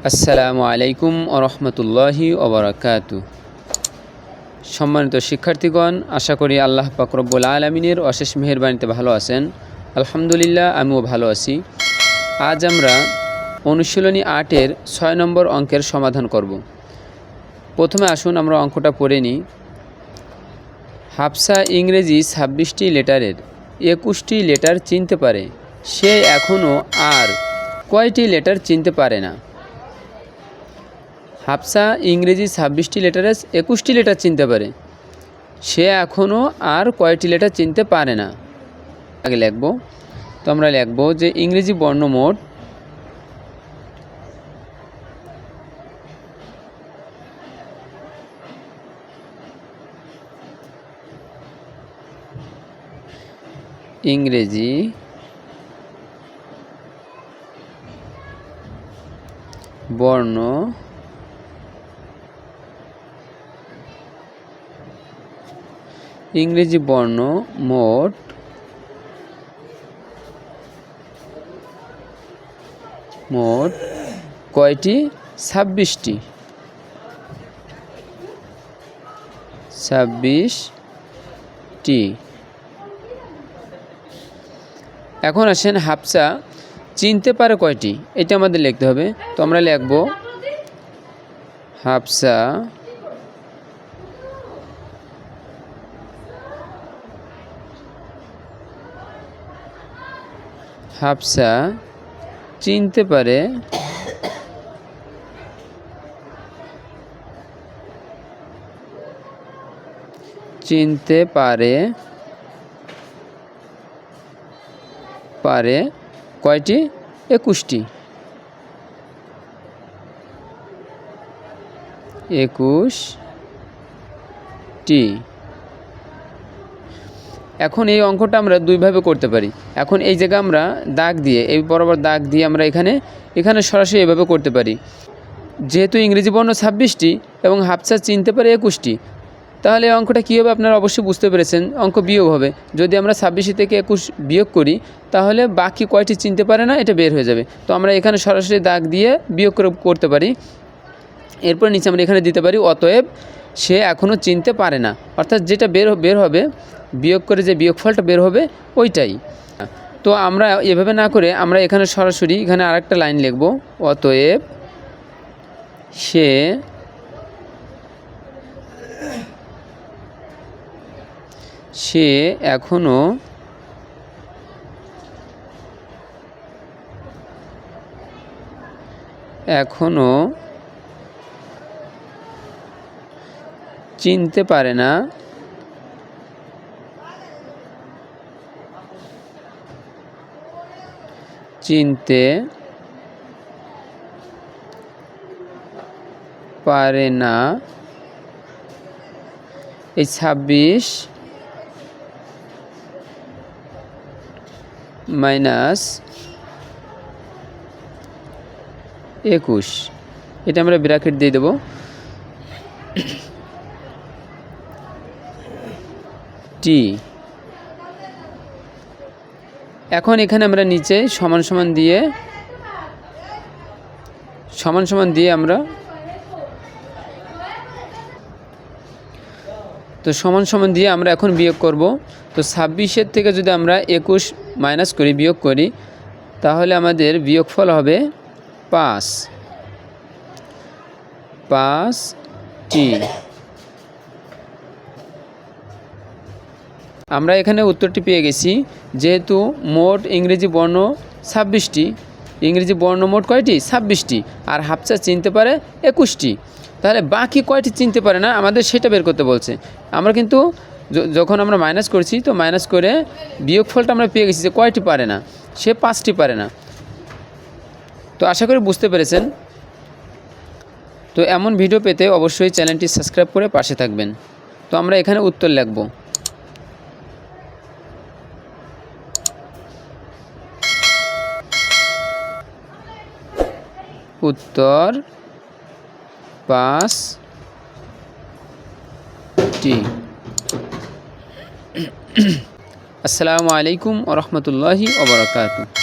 আসসালামু আলাইকুম ওরহমতুল্লাহি ওবরাকাতু। সম্মানিত শিক্ষার্থীগণ, আশা করি আল্লাহ পাক রব্বুল আলামিনের অশেষ মেহেরবানিতে ভালো আছেন। আলহামদুলিল্লাহ, আমিও ভালো আছি। আজ আমরা অনুশীলনী 8-এর 6 নম্বর অঙ্কের সমাধান করব। প্রথমে আসুন আমরা অঙ্কটা পড়ে নিই। হাফসা ইংরেজি 26টি লেটারের 21টি লেটার চিনতে পারে, সে এখনও আর কয়টি লেটার চিনতে পারে না? হাফসা ইংরেজি 26টি লেটারে 21টি লেটার চিনতে পারে, সে এখনও আর কয়টি লেটার চিনতে পারে না। আগে লিখব, তো আমরা লিখব যে ইংরেজি বর্ণমোট ইংরেজি বর্ণ মোট কয়টি? 26টি। এখন আসেন হাফসা চিনতে পারে কয়টি, এটা আমাদের লিখতে হবে। তো আমরা লিখব হাফসা চিনতে পারে কয়টি? 21টি। এখন এই অঙ্কটা আমরা দুইভাবে করতে পারি। এখন এই জায়গায় আমরা দাগ দিয়ে, এই বরাবর দাগ দিয়ে আমরা এখানে সরাসরি এভাবে করতে পারি। যেহেতু ইংরেজি বর্ণ 26টি এবং হাফসা চিনতে পারে 21টি, তাহলে এই অঙ্কটা কী হবে আপনারা অবশ্যই বুঝতে পেরেছেন। অঙ্ক বিয়োগ হবে। যদি আমরা 26 থেকে 21 বিয়োগ করি, তাহলে বাকি কয়টি চিনতে পারে না এটা বের হয়ে যাবে। তো আমরা এখানে সরাসরি দাগ দিয়ে বিয়োগ করতে পারি। এরপর নিচে আমরা এখানে দিতে পারি অতএব সে এখনও চিনতে পারে না, অর্থাৎ যেটা বের হবে বিয়োগ করে যে বিয়োগফলটা বের হবে ওইটাই। তো আমরা এভাবে না করে আমরা এখানে সরাসরি এখানে আরেকটা লাইন লিখব, অতএব সে এখনো চিনতে পারে না এই 26 মাইনাস 21, এটা আমরা ব্র্যাকেট দিয়ে দেব। এখন এখানে আমরা নিচে সমান সমান দিয়ে আমরা তো সমান সমান দিয়ে আমরা এখন বিয়োগ করব। তো 26-এর থেকে যদি আমরা 21 মাইনাস করি, বিয়োগ করি, তাহলে আমাদের বিয়োগফল হবে 5টি। আমরা এখানে উত্তরটি পেয়ে গেছি। যেহেতু মোট ইংরেজি বর্ণ 26টি, ইংরেজি বর্ণ মোট কয়টি? 26টি, আর হাফসা চিনতে পারে 21টি, তাহলে বাকি কয়টি চিনতে পারে না আমাদের সেটা বের করতে বলছে। আমরা কিন্তু যখন আমরা মাইনাস করছি, তো মাইনাস করে বিয়োগফলটা আমরা পেয়ে গেছি যে কয়টি পারে না, সে 5টি পারে না। তো আশা করি বুঝতে পেরেছেন। তো এমন ভিডিও পেতে অবশ্যই চ্যানেলটি সাবস্ক্রাইব করে পাশে থাকবেন। তো আমরা এখানে উত্তর লিখব, উত্তর 5টি। আসসালামু আলাইকুম ওরহমতুল্লাহি ওবরাকাতুহু।